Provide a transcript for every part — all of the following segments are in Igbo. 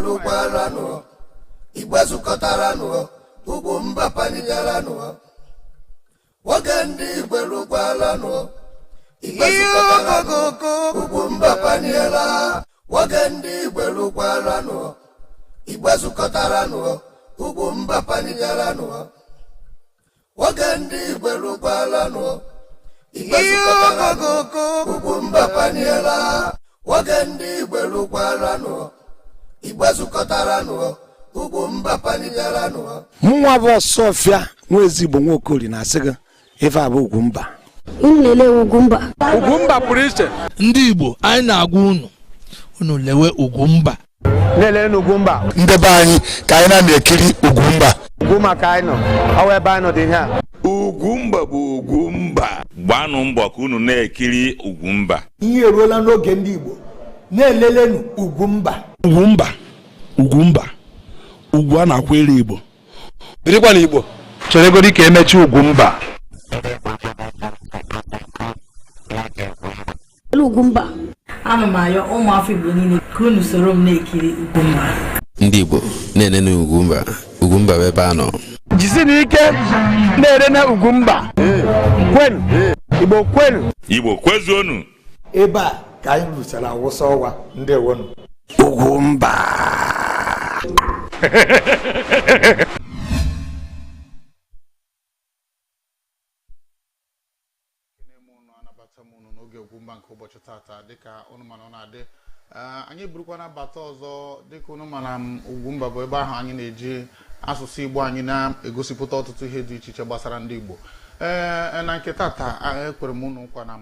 Lukwalano, Ibasukatarano, Ugwumba Panigarano, Wagandi Belukwalano, Ibasukatarano, Ugwumba Paniela, Wagandi Belukwalano, Ibasukatarano, Ugwumba Panigarano, Wagandi Belukwalano, Ibasukatarano, Ugwumba Paniela, Wagandi Belukwalano, Ibasukatarano, Ugwumba Panigarano. Mwa Sofia, Mwezigbo Nwokoli na asịga ife abụ Ugwumba. Nlele Ugwumba. Ugwumba pụrụ iche. Ndigbo anyị na-agwa unu lewe Ugwumba. Lele Ugwumba. Ndị be anyị ka anyị na-ekiri Ugwumba. Ugwumba ka anyị nọ. Ọ ebe anyị nọ dị ha. Ugwumba bụ Ugwumba. Gbanụ mbọ ka unu na-ekiri Ugwumba. Ihe eruola n'oge ndị Igbo. Na-elelenu Ugwumba. Ugwumba. Ugwu a na-akwa elu Igbo. Birikwa n'Igbo. Cheregodi ka emechi Ugwumba. Ugwumba. Ana m ayọ ụmụafọ Igbo niile ka unu soro m na-ekiri Ugwumba. Ndị Igbo na-enene Ugwumba. Ugwumba bụ ebe a nọ. Jisi n'ike na-enene Ugwumba. Kwenu. Igbo kwenu. Igbo kwezuonu. Ebe a ka anyị rụchara awụsa ọwa ndị ewonu. Ugwumba. N'oge Ugwumba nke ụbọchị tata dịka unu mana ọ na-adị anyị burukwa na bata ọzọ dịka unu mana Ugwumba bụ ebe ahụ anyị na-eji asụsụ Igbo anyị na-egosipụta ọtụtụ ihe dị iche iche gbasara ndị Igbo na nke tata ekwere m unu nkwa na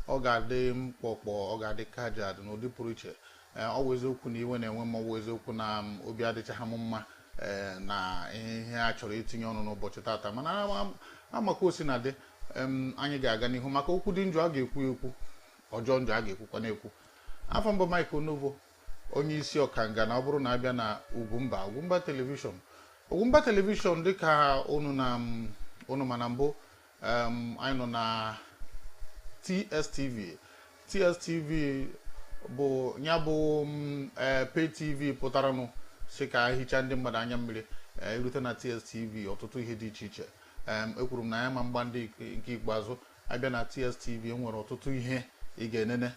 ọ ga-adị mkpọkpọ ọ ga-adị kajad n'ụdị pụrụ iche ọ bụ eziokwu na iwe na-enwe m ọ bụ eziokwu na obi adịchaghị m mma na ihe a chọrọ itinye ọnụ n'ụbọchị tata mana amaka osi na dị anyị ga-aga n'ihu maka okwu dị njọ a ga-ekwu ekwu ọjọọ njọ a ga-ekwukwa na-ekwu afọ mbụ Mike Onovo onye isi ọkanga na ọ bụrụ na abịa na Ugwumba telivishọn dịka unu mana mbụ anyị nọ na TSTV bụ ya bụ pay TV pụtaranụ si ka hicha ndị mmadụ anya mmiri erute na TSTV ọtụtụ ihe dị iche iche ekwuru m na ya ma mgba ndị nke ikpeazụ abịa na TSTV enwere ọtụtụ ihe ị ga-enene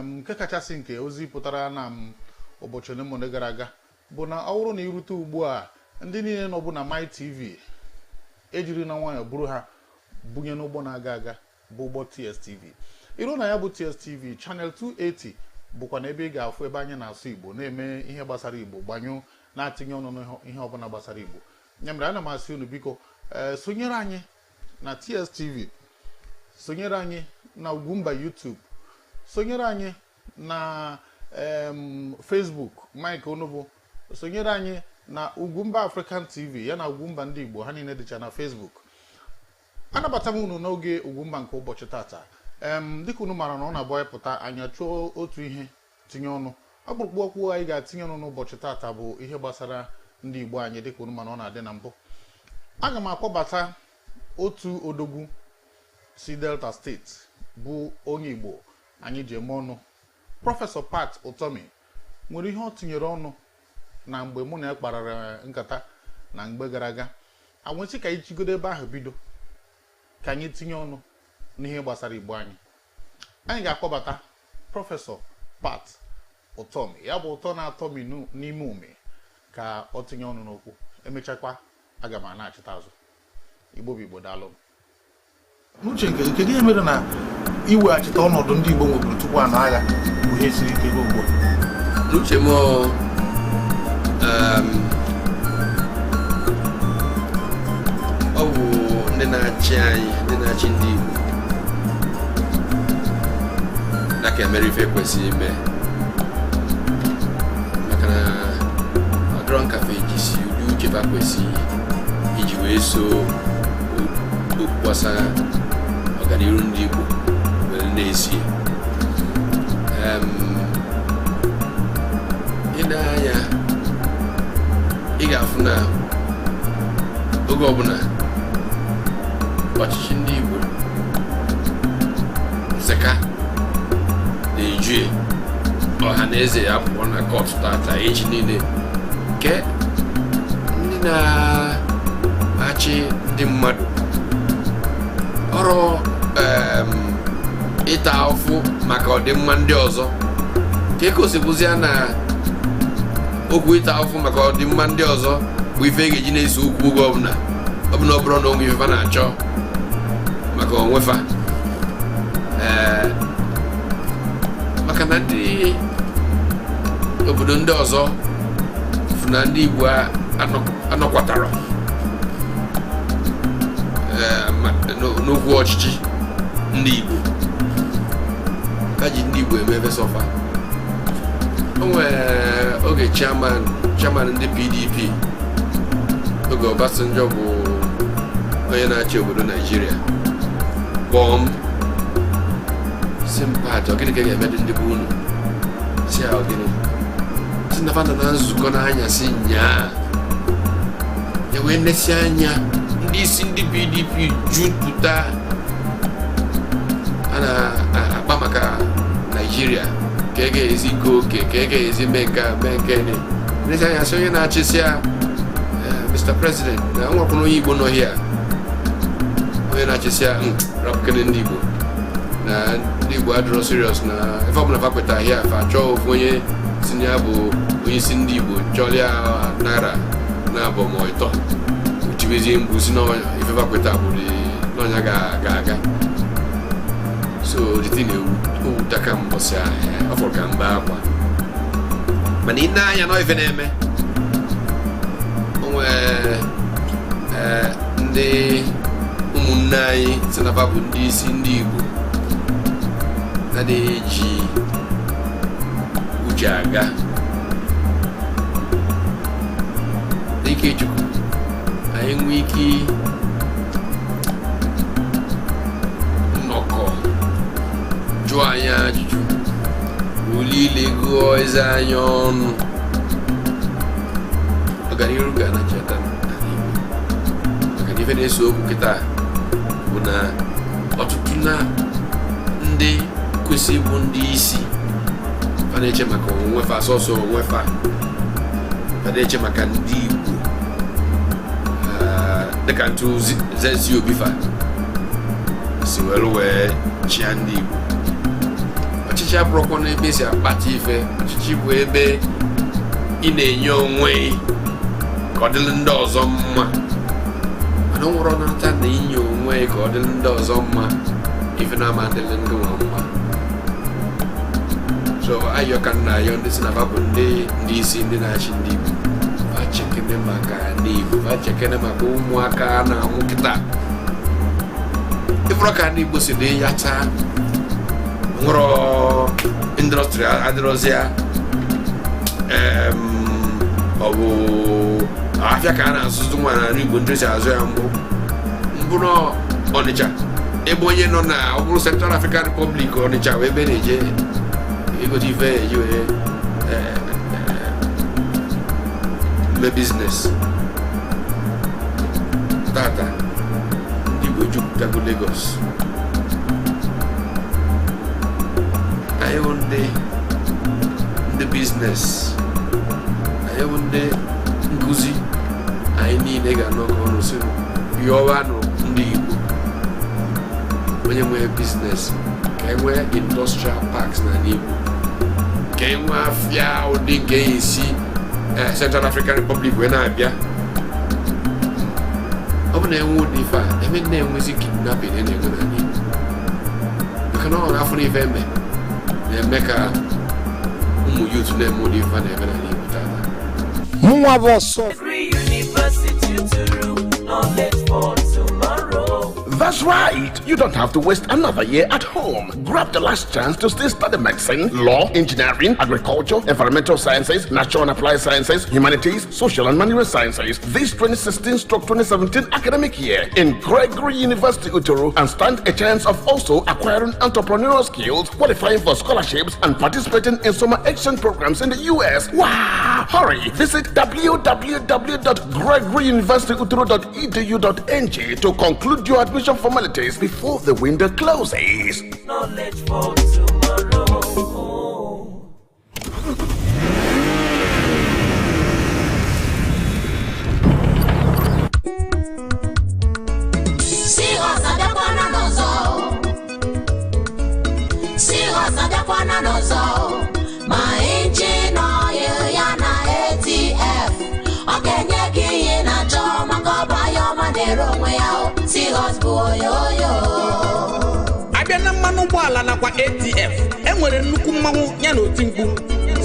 nke kachasị nke ozi pụtara na ụbọchị ole mone gara aga bụ na ọ bụrụ na irute ugbu a ndị niile nọ bụ na My TV ejiri na nwayọ buru ha bunye n'ụgbọ na-aga aga bụ ụgbọ TSTV iru na ya bụ TSTV channel 280 bụkwa na ebe ị ga-afụ ebe anyị na-asụ Igbo na-eme ihe gbasara Igbo gbanyụ na-atinye ọnụ ihe ọbụla gbasara Igbo ya mere ana m asị unu biko sonyere anyị na TSTV sonyere anyị na Ugwumba YouTube sonyere anyị na Facebook Mike Onovo sonyere anyị na Ugwumba African TV ya na Ugwumba ndị Igbo ha niile dịcha na Facebook anabata m unu n'oge Ugwumba nke ụbọchị tata dịka unu mara na ọ na-abụ pụta anya chọọ otu ihe tinye ọnụ ọkpụrụkpụ okwu anyị ga-atinye ọnụ n'ụbọchị tata bụ ihe gbasara ndị Igbo anyị dịka unu mara ọ na-adị na mbụ aga m akpọbata otu odogwu si Delta steeti bụ onye Igbo anyị ji eme ọnụ Prọfesọ Pat Utomi nwere ihe ọ tinyere ọnụ na mgbe mụ na ya kparara nkata na mgbe gara aga anwesị ka anyị chigodo ebe ahụ bido ka anyị tinye ọnụ n'ihe gbasara Igbo anyị ga-akpọbata Prọfesọ Pat Utomi ya bụ ụtọ na-atọ m n'ime ume ka ọ tinye ọnụ n'okwu emechakwa aga m na-achịta azụ Igbo bụ Igbo daalụ n'uche nke kedu ihe mere na iweghachite ọnọdụ ndị Igbo nweburu tupu a na agha bụ ihe siri ike ugbu N'uche m ọ bụ ndị na-achị anyị ndị na-achị ndị Igbo na ka emere ife kwesịrị ime maka na ọ dọrọ nkafe ejisi ụdị uche ba kwesịrị iji wee so okwu gbasara ọganihu ndị Igbo were na-esi ile anya ị ga-afụ na oge ọbụla ọchịchị ndị Igbo nseka na-eju ọhaneze apụọ na kọtụ tata echi niile nke ndị na-achị ndị mmadụ ọrụ ịta afụ maka ọdịmma ndị ọzọ ka ekosipụzi ya na okwu ịta afụ maka ọdịmma ndị ọzọ bụ ife ga-eji na-ese okwu oge ọbụla ọ bụrụ na onwe ife na-achọ maka onwefa maka na ndị obodo ndị ọzọ fụ na ndị Igbo anọkwatara n'okwu ọchịchị ndị Igbo ka ji ndị Igbo eme sọfa. O nwere oge chairman ndị PDP oge Obasanjo bụ onye na-achị obodo Nigeria kpọọ m si mpadụ gịnị ka ga-eme ndị bụ unu si ahụ gịnị si na fanda na nzukọ n'anyasị nyaa ya wee nesi anya ndị isi ndị PDP jupụta a na-akpa maka Nigeria ka ga-ezi iko oke ka ga-ezi mee nke nesi anya sị onye na-achịsị ya Mr. President na nwakwụna onye Igbo nọ hia onye na-achịsị ya rapụkene ndị Igbo na ndị Igbo adịrọ serious na ife ọbụla fakweta ahịa fa chọọ ofu onye si ya bụ onye isi ndị Igbo chọrịa naira na-abụ ma ịtọ uchibezie mgbu si n'ife fakweta bụ n'ọnya ga-aga so dịtị na-ewuta ka mbọsị ahịa ọfọrọ ka mba akwa mana ị na-anya na ife na-eme onwe ndị ụmụnne anyị si na fa bụ ndị isi ndị Igbo na-eji uche aga n'ike Chukwu anyị nwee ike nnọkọ jụọ anyị ajụjụ olile gụọ eze anyị ọnụ ọganiru ga na cheta maka ife na-eso okwu kịta bụ na ọtụtụ na ndị kwesị bụ ndị isi fa na-eche maka onwefa sọsọ onwefa fa na-eche maka ndị Igbo dịka ntụ zezi obifa si wee chia ndị Igbo. Ọchịchị abụrụkwa n'ebe esi akpata ife. Ọchịchị bụ ebe ị na-enye onwe ka ọ dịrị ndị ọzọ mma, mana ọ nwụrụ n'ata na inye onwe ka ọ dịrị ndị ọzọ mma ife na-ama adịrị ndị nwa mma. So ayọ ka nna ayọ ndị si na babụ ndị isi ndị na-achị ndị Igbo achekene maka ndị Igbo, achekene maka ụmụaka na-amụ kịta. Ifụrụ ka ndị Igbo si dị yacha nwụrụ indọstrị adịrọzịa ọ bụ afịa ka a na-azụzụ nwa na Igbo ndị si azụ ya mbụ n'Ọnịcha ebe onye nọ na ọ bụrụ Central African Republic Ọnịcha wee ebe na-eje egote ife eji wee mee biznes. Tata ndị Igbo jupụtago Lagos. Anyị bụ ndị biznes, anyị bụ ndị nkụzi, anyị niile ga-anọkọ ọnụ si yọwanụ ndị Igbo onye nwee biznes ka e nwee industrial parks n'ala Igbo, ka e nwee afịa ụdị nke esi Central African Republic wee na-abịa. Ọ bụ na enwe ụdị ife a ebe na-enwezi kidnapping na-enwe n'ala Igbo, maka na ọ afọ n'ife na-eme ka ụmụ youth na-eme ụdị ife na-eme n'ala Igbo tata. Mụnwa bụ ọsọ. That's right. You don't have to waste another year at home. Grab the last chance to still study medicine, law, engineering, agriculture, environmental sciences, natural and applied sciences, humanities, social and manual sciences this 2016-2017 academic year in Gregory University Uturu, and stand a chance of also acquiring entrepreneurial skills, qualifying for scholarships, and participating in summer exchange programs in the US. Wow! Hurry! Visit www.gregoryuniversityuturu.edu.ng to conclude your admission formalities before the window closes. Knowledge for tomorrow. n'ọzọ ma injin oil ya na ATF ọ ga-enye gị ihe na-achọ maka ọba ya ọma na-ere onwe ya Seahorse bụ oyoyo. Abịa na mmanụ ụgbọala nakwa ATF enwere nnukwu mmanwụ ya na oti mkpu.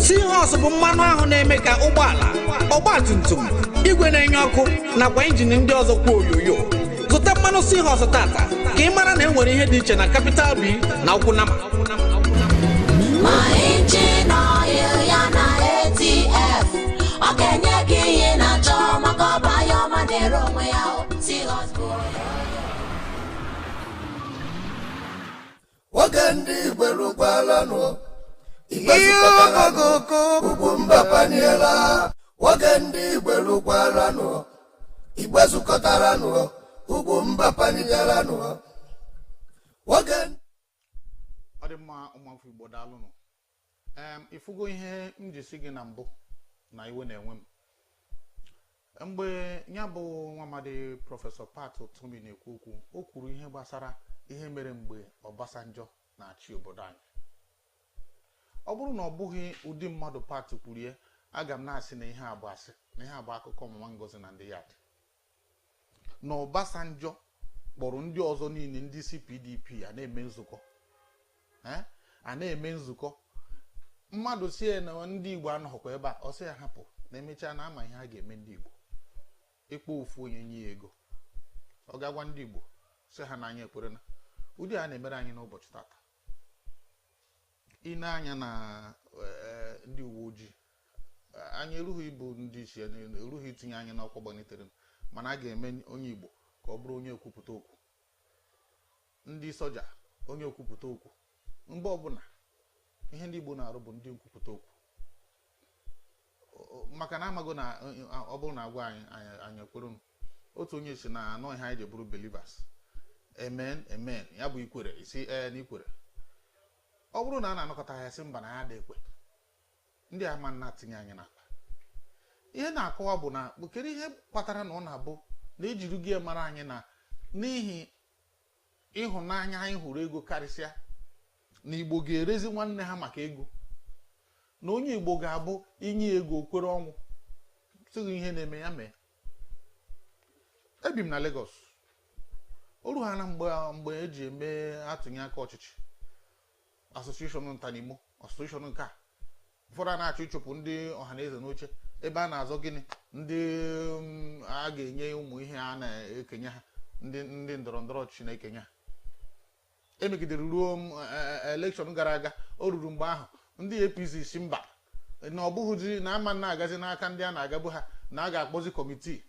Seahorse bụ mmanụ ahụ na-eme ka ụgbọala, ọgbatumtum, igwe na-enye ọkụ nakwa injin ndị ọzọ kwa oyoyo. Zụta mmanụ Seahorse tata ka ị mara na enwere ihe dị iche na Capital B na Ugwuumba. Ma injin oil ya na ATF ọ ga-enye gị ihe na-achọ maka ọba ya ọma na-ere onwe ya Seahorse bụ nwoke ndị igwe rụkwara nụ Ugwumba paniela nwoke ndị igwe rụkwara nụ igwe zukọtara nụ Ugwumba paniela nụ nwoke ọ dị mma ụmụafọ Igbo daalụnụ. Ifugo ihe m ji si gị na mbụ na iwe na-enwe m mgbe ya bụ nwa amadi prọfesọ Pat Otomi na-ekwu okwu. O kwuru ihe gbasara ihe mere mgbe Obasanjo na-achị obodo anyị. Ọ bụrụ na ọ bụghị ụdị mmadụ Pat kwuru ya, aga m na-asị na ihe a bụ asị, na ihe a bụ akụkọ Mama Ngozi na ndị ya dị. Na Obasanjo kpọrọ ndị ọzọ niile, ndị isi PDP a na-eme nzukọ, a na-eme nzukọ. Mmadụ sie na ndị Igbo anọghịkwa ebe a, ọ sị ya hapụ, na emechaa na ama ihe a ga-eme ndị Igbo. Ịkpọ ofu onye nye ya ego, ọ ga-agwa ndị Igbo sị ha na anyị ekwere na ụdị a na-emere anyị n'ụbọchị tata. Ị na-anya na ndị uwe ojii, anyị erughị ịbụ ndị isi, erughị itinye anyị n'ọkwa gbanitere, mana a ga-eme onye Igbo ka ọ bụrụ onye ekwupụta okwu. Ndị soja, onye ekwupụta okwu. Mgbe ọbụla ihe ndị Igbo na-arụ bụ ndị nkwupụta okwu, maka na amago na ọ bụrụ na agwa anyị ekwere. Otu onye si na anọ ihe anyị ji bụrụ believers, amen amen, ya bụ ikwere, isi na ikwere. Ọ bụrụ na a na-anọkọta ya sị mba na ya dị ekwe, ndị ama na-atinye anyị n'akpa. Ihe na-akọwa bụ na kedu ihe kpatara na ọ na-abụ na ejiri gị mara anyị na n'ihi ịhụnanya anyị hụrụ ego karịsịa, na Igbo ga-erezi nwanne ha maka ego, na onye Igbo ga-abụ inye ego kwere ọnwụ, sịghị ihe na-eme ya mee. Ebi m na Lagos, oru ha na mgbe eji eme atụnye aka ọchịchị, asosieshọn Ntanimo, asosieshọn nke a ụfọdụ a na-achọ ịchụpụ ndị ọhaneze n'oche ebe a na-azọ gịnị ndị a ga-enye ụmụ ihe a na-ekenye ha, ndị ndọrọ ndọrọ ọchịchị na-ekenye ha. Emegidere ruo elekshọn gara aga, o ruru mgbe ahụ ndị APC si mba na ọ bụghịzi na ama na-agazi n'aka ndị a na-agabu ha, na a ga-akpọzi kọmitii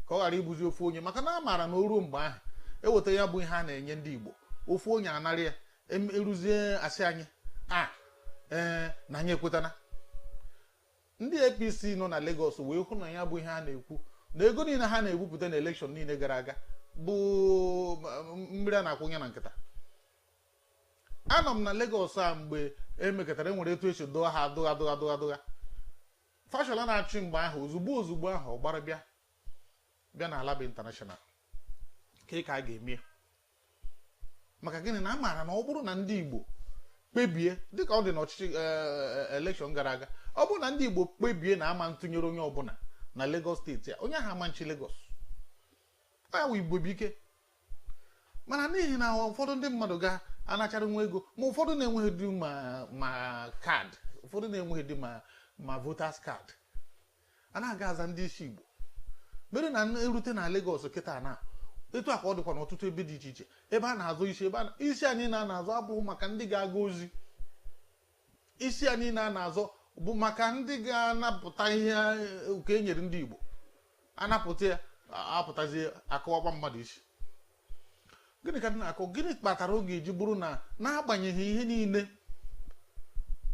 ka ọ ghara ịbụzi ofu onye, maka na a maara na o ruo mgbe ahụ eweta ya bụ ihe a na-enye ndị Igbo, ofu onye anarị ya, eruzie asị anyị na anyị ekwetana. Ndị APC nọ na Lagos wee hụ na ya bụ ihe a na-ekwu, na ego niile ha na-ebupụta na elekshọn niile gara aga bụ mmiri a na-akwụnye na nkịta. Anọ m na Lagos a mgbe emekọtara, enwere etu esi dụgha ha adụgha. Fashola na-achị mgbe ahụ ozugbo ahụ gbara bịa na Alaba International ka a ga-eme, maka gịnị? Na a maara na ọ bụrụ na ndị Igbo kpebie dịka ọ dị n'ọchịchị elekshọn gara aga, ọ bụrụ na ndị Igbo kpebie na ama ntụnyere onye ọbụla na Lagos steeti a, onye ahụ ama nchi Lagos, ya wụ Igbo bụ ike. Mana n'ihi na ụfọdụ ndị mmadụ ga-anachara nwa ego, ma ụfọdụ na-enweghị dị ma kaadị, ụfọdụ na-enweghị dị ma voters kaadị, a na-aga aza ndị isi Igbo. Mere na erute na Lagos kịta na etu a ka ọ dịkwa n'ọtụtụ ebe dị iche iche, ebe a na-azọ isi, isi anyị na-azọ abụghị maka ndị ga-aga ozi. Isi anyị na-azọ bụ maka ndị ga-anapụta ihe nke e nyere ndị Igbo, anapụta ya apụtazie akọwakwa mmadụ isi. Gịnị ka na-akọ? Gịnị kpatara oge eji bụrụ na n'agbanyeghị ihe niile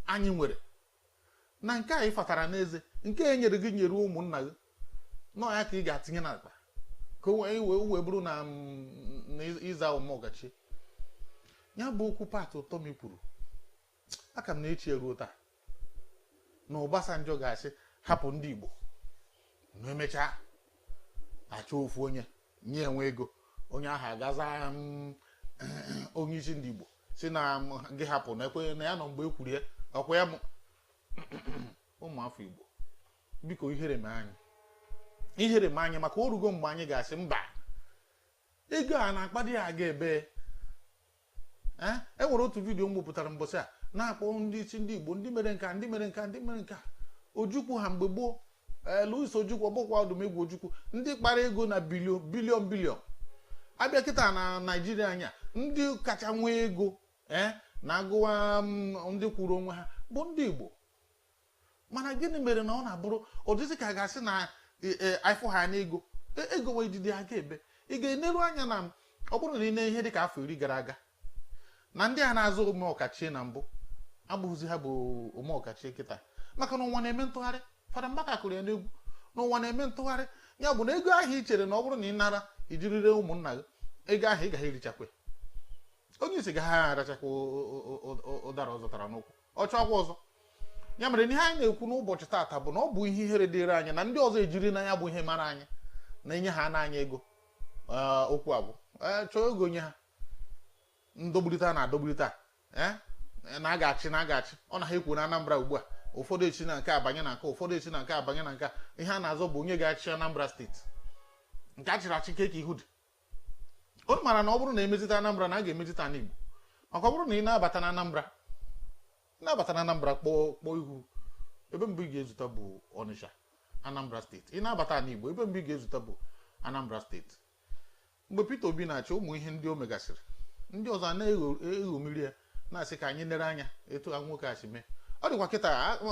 anyị nwere, na nke anyị fatara n'eze, nke e nyere gị nyere ụmụnna gị, nọ ya ka ị ga-atinye n'akpa ka wee bụrụ na ịza ụmụ ọgachi. Ya bụ okwu Pat Otomi kwuru, aka m na-echi eruo taa, na Obasanjo ga-asị hapụ ndị Igbo, na emechaa achọ ofu onye nye enwe ego, onye ahụ agaza onye isi ndị Igbo si na gị hapụ na ekwe na ya nọ mgbe e kwuru ya ọkwa ya ụmụ afọ Igbo biko ihere m anyị maka orugo mgbe anyị ga-asị mba ego a na-akpadi ya aga ebe enwere otu vidiyo m wepụtara mbọsị a na-akpọ ndị isi ndị Igbo ndị mere nka Ojukwu ha mgbe gboo Louis Ojukwu ọgbọkwa Odumegwu Ojukwu ndị kpara ego na bilion abịa kịta na Naijiria anya ndị kacha nwee ego na-agụwa ndị kwuru onwe ha bụ ndị Igbo mana gịnị mere na ọ na-abụrụ ọdịzi ka a ga-asị na afọ ha n'ego ego wee jide aka ebe ị ga-eneru anya na ọ bụrụ na ị na-ihe dị ka afọ 10 gara aga na ndị a na-azụ ome ọkachie na mbụ abụghịzi ha bụ ome ọkachie kịta maka na ụwa na-eme ntụgharị Fada Mbaka kụrụ ya n'egwu na ụwa na-eme ntụgharị ya bụ na ego ahụ i chere na ọ bụrụ na ị nara ijirire ụmụnna gị ego ahụ ị gaghị erichakwa onye isi gaghị arachakwa ụdara ọ zụtara n'ụkwụ ọ chọọkwa ọzọ ya mere ihe anyị na-ekwu n'ụbọchị taata bụ na ọ bụ ihe ihere dịrị anyị na ndị ọzọ ejiri na ya bụ ihe mara anyị na enye ha n'anya ego okwu agwụ chọọ ego nye ha ndọgburịta na-adọgburịta na agachi ọ na ha ekwu na Anambra ugbu a ụfọdụ esi na nke abanye na nke ụfọdụ esi na nke abanye na nke ihe a na-azọ bụ onye ga-achị Anambra steeti nke achịrị achị keke ihu dị ọ mara na ọ bụrụ na emezita Anambra na a ga-emezita n'Igbo maka ọ bụrụ na ị na-abata na Anambra kpọọ ihu ebe mbụ ị ga-ezute bụ Ọnịsha Anambra steeti ị na-abata n'Igbo ebe mbụ ị ga-ezute bụ Anambra steeti mgbe Peter Obi na-achị ụmụ ihe ndị o megasịrị ndị ọzọ na-eghomiri ya na-asị ka anyị lere anya etu ha nwoke a si mee ọ dịkwa kịta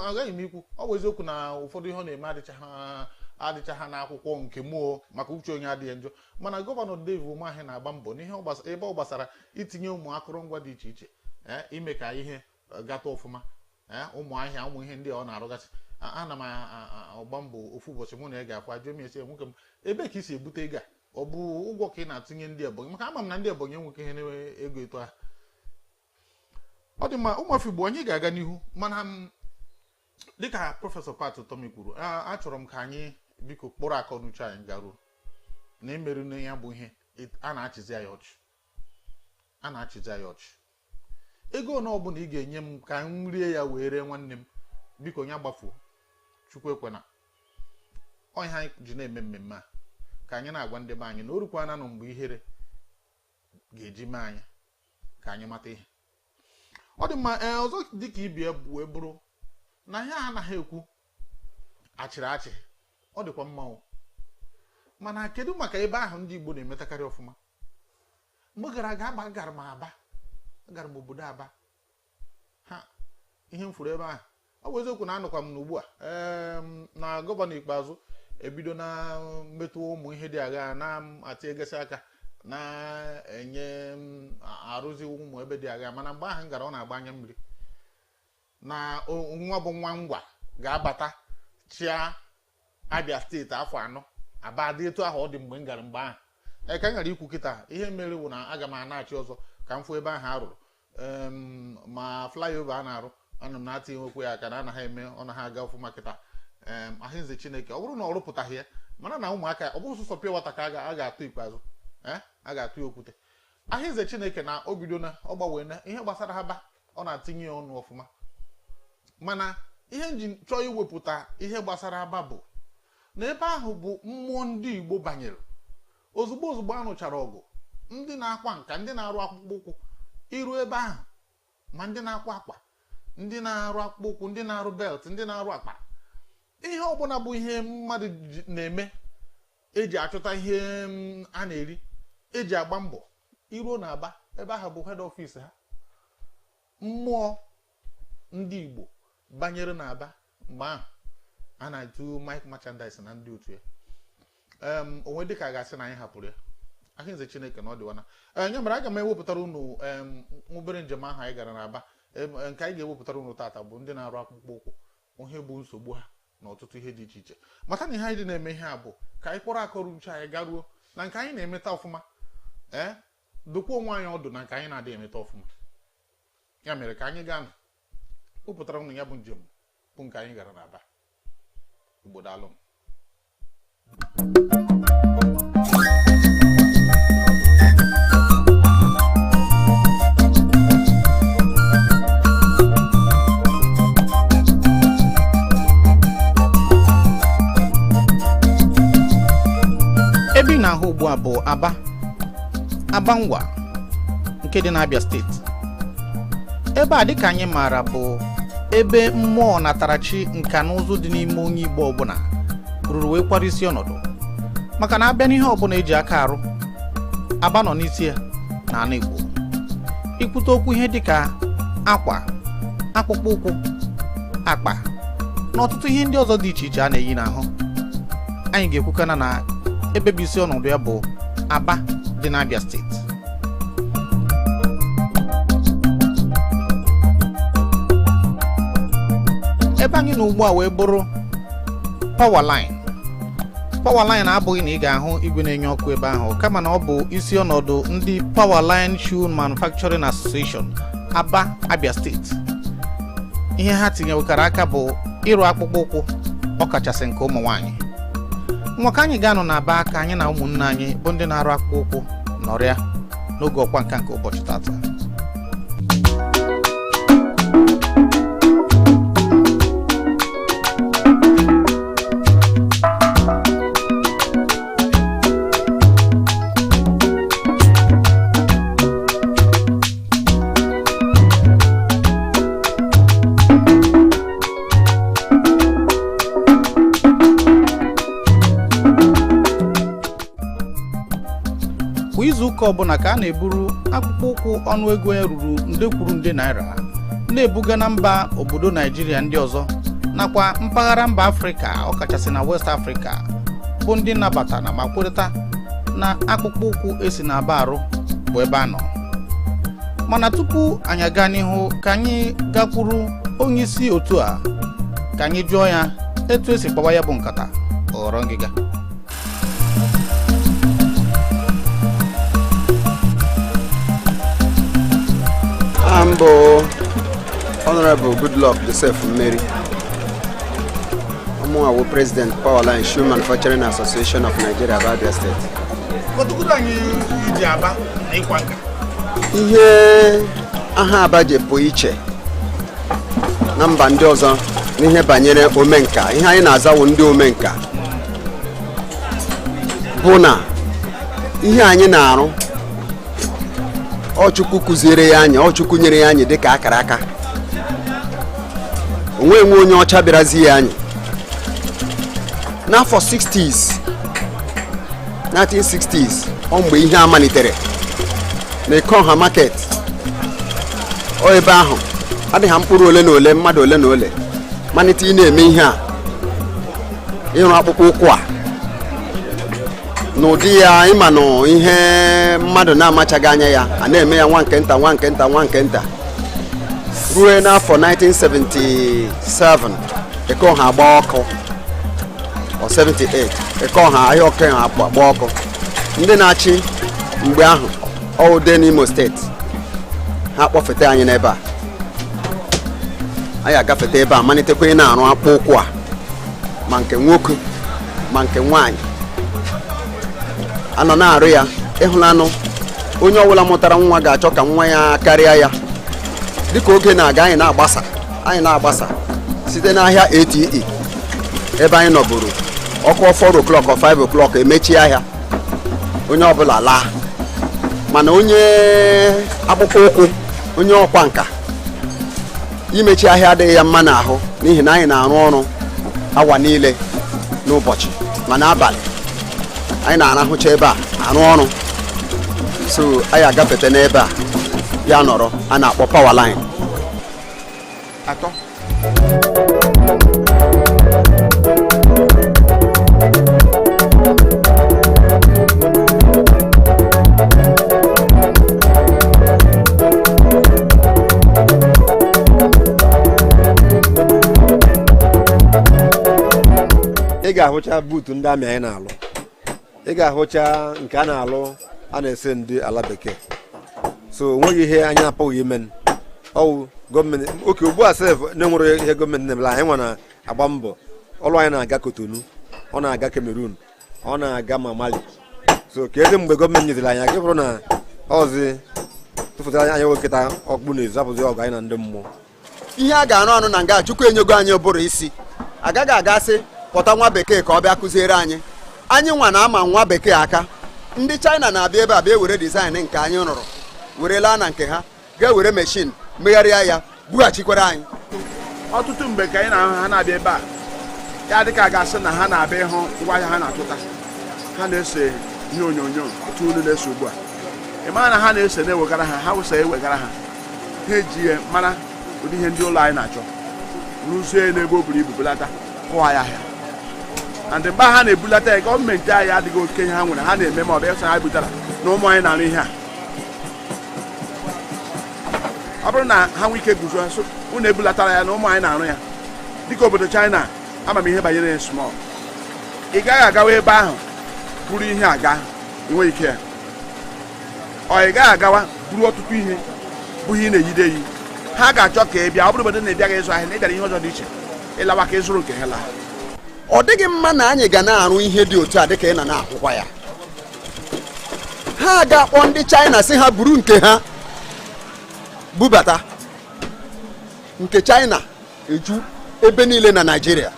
agaghị m ikwu ọ bụ eziokwu na ụfọdụ ihe ọ na-eme adịcha ha n'akwụkwọ nke mmụọ maka uche onye adịghị njọ mana gọvanọ Dave Umahi na-agba mbọ n'ihe ebe ọ gbasara itinye ụmụ akụrụngwa dị iche iche ime ka ihe gata ọfụma ụmụ ahịa ụmụ ihe ndị ọ na-arụgasị ana m agba mbọ ofu ụbọchị mụ na ya ga-afụ ajụ m esi nwoke m ebe ka i si ebute ego a ọ bụ ụgwọ ka ị na-atụnye ndị Ebonyi maka ama m na ndị Ebonyi enweghị ihe na-enwe ego eto ha ọ dị mma ụmụafọ Igbo anyị ga-aga n'ihu mana dịka prọfesọ Pat Utomi kwuru achọrọ m ka anyị biko kpọrọ akọ n'uche anyị garuo na emerụ na ya bụ ihe a na-achịzi ya ọchị ego na ọbụla ị ga-enye m ka m rie ya wee ree nwanne m biko ya gbafuo Chukwu ekwena ọnya anyị ji na-eme mmemme a ka anyị na-agwa ndị be anyị na orukwana nọ mgbe ihere ga-eji mee anyị ka anyị mata ihe ọ dị mma ọzọ dịka ibie wee bụrụ na ya anaghị ekwu achịrị achị ọ dịkwa mmanwụ mana kedu maka ebe ahụ ndị Igbo na-emetakarị ọfụma mgbe gara aga gara m obodo Aba ha ihe m furu ebe ahụ ọ bụ eziokwu na anụkwa m n'ugbu a na gọvanọ ikpeazụ ebido na mmetụ ụmụ ihe dị agha na-atị egesị aka na-enye arụzi ụmụ ebe dị agha mana mgbe ahụ m gara ọ na-agba anya mmiri na nwa bụ nwa ngwa ga-abata chia Abia steeti afọ 4 Aba dị etu ahụ ọ dị mgbe m gara mgbe ahụ ka m gara ikwu kịta ihe mere wụ na aga m ana-achị ọzọ ka m fụ ebe ahụ arụrụ ma flyover a na-arụ ana m na-atị nwekwe ya aka na anaghị eme ọ naghị aga ọfụma kịta ahụnze Chineke ọ bụrụ na ọ rụpụtaghị ya mana na ụmụaka ọ bụrụ sọsọ pịa wata ka a ga-atụ ikpeazụ a ga-atụ ya okwute ahụnze Chineke na o bido na ọ gbanwee na ihe gbasara Aba ọ na-atinye ya ọnụ ọfụma mana ihe nji chọọ iwepụta ihe gbasara Aba bụ na ebe ahụ bụ mmụọ ndị Igbo banyere ozugbo a nụchara ọgụ ndị na-akwa nka ndị na-arụ akpụkpọ ụkwụ iru ebe ahụ ma ndị na-akwa akwa ndị na-arụ akpụkpọ ụkwụ ndị na-arụ belt ndị na-arụ akpa ihe ọbụla bụ ihe mmadụ na-eme eji achọta ihe a na-eri eji agba mbọ iruo na Aba ebe ahụ bụ head office ha mmụọ ndị Igbo banyere na Aba mgbe ahụ a na-atụ Mike merchandise na ndị otu ya onwe dịka a ga-asị na anyị hapụrụ ya ahụnze Chineke na ọ dịwana nye mere aga m ewepụtara unu obere njem ahụ anyị gara na Aba nke anyị ga-ewepụtara unu taata bụ ndị na-arụ akpụkpọ ụkwụ ihe bụ nsogbu ha na ọtụtụ ihe dị iche iche mata na ihe anyị dị na-eme ihe a bụ ka anyị kpọrọ akọrọ uche anyị garuo na nke anyị na-emeta ọfụma dokwa onwe anyị ọdụ na nke anyị na-adịghị emeta ọfụma ya mere ka anyị gaa wepụtara unu ya bụ njem bụ nke anyị gara na Aba Igbo daalụ ebe ị na-ahụ ugbu a bụ Aba Ngwa nke dị n'Abia steeti. Ebe a dịka anyị maara bụ ebe mmụọ natarachi nka na ụzụ dị n'ime onye Igbo ọbụla ruru wee kwara isi ọnọdụ, maka na abịa n'ihe ọbụla eji aka arụ, Aba nọ n'isi ya na ala Igbo. Ikwute okwu ihe dịka akwa, akpụkpọ ụkwụ, akpa na ọtụtụ ihe ndị ọzọ dị iche iche a na-eyi n'ahụ, anyị ga-ekwukana na ebe bụ isi ọnọdụ ya bụ Aba dị n'Abia steeti. Ebe anyị na ugbu a wee bụrụ power line abụghị na ị ga-ahụ igwe na-enye ọkụ ebe ahụ, kama na ọ bụ isi ọnọdụ ndị Power Line Shoe Manufacturing Association Aba, Abia steeti. Ihe ha tinyewekara aka bụ ịrụ akpụkpọ ụkwụ, ọkachasị nke ụmụ nwaanyị. Nwa ka anyị ga-anọ na Aba ka anyị na ụmụnne anyị bụ ndị na-arụ akpụkpọ ụkwụ nọrịa n'oge ọkwa nka nke ụbọchị tata. Kwa izu ụka ọbụla ka a na-eburu akpụkpọ ụkwụ ọnụego ya ruru nde kwuru nde naira na-ebuga na mba obodo Naijiria ndị ọzọ nakwa mpaghara mba Afrịka, ọkachasị na West Africa, bụ ndị nabatara ma kwerịta na akpụkpọ ụkwụ esi na Aba arụ bụ ebe a nọ. Mana tupu anyị aga n'ihu, ka anyị gakwuru onye isi otu a ka anyị jụọ ya etu esi kpawa ya bụ nkata ọghọrọ ngịga. Ambo Honorable Goodluck Joseph Mary, Omuawo President Power Line Shoe Manufacturing Association of Nigeria, Abia State. Ihe aha Aba ji pụ iche na mba ndị ọzọ n'ihe banyere omenka, ihe anyị na-azawo ndị omenka bụ na ihe anyị na-arụ Ọchukwu kụziere ya anyị, Ọchukwu nyere ya anyị dịka akara aka. Onwe onye ọcha bịarazi ya anyị n'afọ 1960s, mgbe ihe a malitere na Ikonha market. Ebe ahụ adịghị mkpụrụ ole na ole, mmadụ ole na ole malite ị na-eme ihe a, ịrụ akpụkpọ ụkwụ a n'ụdị ya, ịma nọ ihe mmadụ na-amachaghị anya ya, a na-eme ya nwa nke nta ruo n'afọ 1977 Ikonha agba ọkụ, ọ 78 Ikonha ahịa ọkụ ha agba ọkụ. Ndị na-achị mgbe ahụ ọwụde n'Imo steeti ha kpọfete anyị n'ebe a, anyị agafete ebe a malitekwa ị na-arụ akpụkpọ ụkwụ a, ma nke nwoke ma nke nwaanyị. Anọ na-arụ ya, ịhụlanụ onye ọbụla mụtara nwa ga-achọ ka nwa ya karịa ya. Dịka oge na-aga, anyị na-agbasa site n'ahịa ATE ebe anyị nọburu ọkụ 4 o'clock or 5 o'clock emechi ahịa, onye ọbụla laa. Mana onye akpụkpọ ụkwụ, onye ọkwa nka, imechi ahịa adịghị ya mma n'ahụ, n'ihi na anyị na-arụ ọrụ awa niile n'ụbọchị, ma n'abalị anyị na-arahụcha ebe a arụ ọrụ. So anyị agafete n'ebe a ya nọrọ, a na-akpọ Power Line. Atọ ị ga-ahụcha buutu ndị amị anyị na-alụ, ị ga-ahụcha nke a na-alụ a na-ese ndị ala bekee. So onweghị ihe anyị apụghị ime. Ọwụ gọọmenti oke ugbu a sef na-enwere ihe gọọmenti na-emela, anyị nwa na-agba mbọ. Ọlụ anyị na-aga Kotonu, ọ na-aga Cameroon, ọ na-aga Mali. So ka ezi mgbe gọọmenti nyeziri anyị aga bụrụ na ọzi tụfụtara anyị wekịta ọkpụ na-ezu apụzi ọgụ anyị na ndị mmụọ. Ihe a ga-arụ ọnụ na nga Chukwu enyego anyị ụbụrụ isi, agaghị agasị kpọta nwa bekee ka ọ bịa kụziere anyị. anyị nwa na-ama nwa bekee aka ndị China na-abịa ebe a bịa were design nke anyị rụrụ were laa na nke ha gaa were machine megharịa ya bughachikwara anyị. Ọtụtụ mgbe ka anyị na ha na-abịa ebe a ya dịka a ga-asị na ha na-abịa ịhụ ngwaahịa ha na-atụta, ha na-ese ihe onyonyo otu unu na-ese ugbu a. Ị mara na ha na-ese na-ewegara ha wụsa ewegara ha eji ya mara ụdị ihe ndị ụlọ anyị na-achọ rụzie n'ebe o buru ibu bulata kụwa ya ahịa. And mgbe ha na-ebulata ya gọọmenti anyị adịghị oke ihe ha nwere ha na-eme ma ọ bụ ịsa ha butara na ụmụ anyị na-arụ ihe a. Ọ bụrụ na ha nwee ike guzo unu ebulatara ya na ụmụ anyị na-arụ ya dịka obodo China amamihe banyere small, ị gaghị agawa ebe ahụ buru ihe aga enweghị ike ya, ọ ị gaghị agawa buru ọtụtụ ihe bụ ihe ị na-eyide eyi. Ha ga-achọ ka ị bịa, ọ bụrụ obodo na-ebịaghị ịzụ ahịa na ị bịara ihe ọzọ dị iche ịlawa ka ị zụrụ nke ha laa. Ọ dịghị mma na anyị ga na-arụ ihe dị otu a dịka ị na-akwụkwa ya. Ha ga-akpọ ndị China sị ha buru nke ha bubata. Nke China eju ebe niile na Nigeria.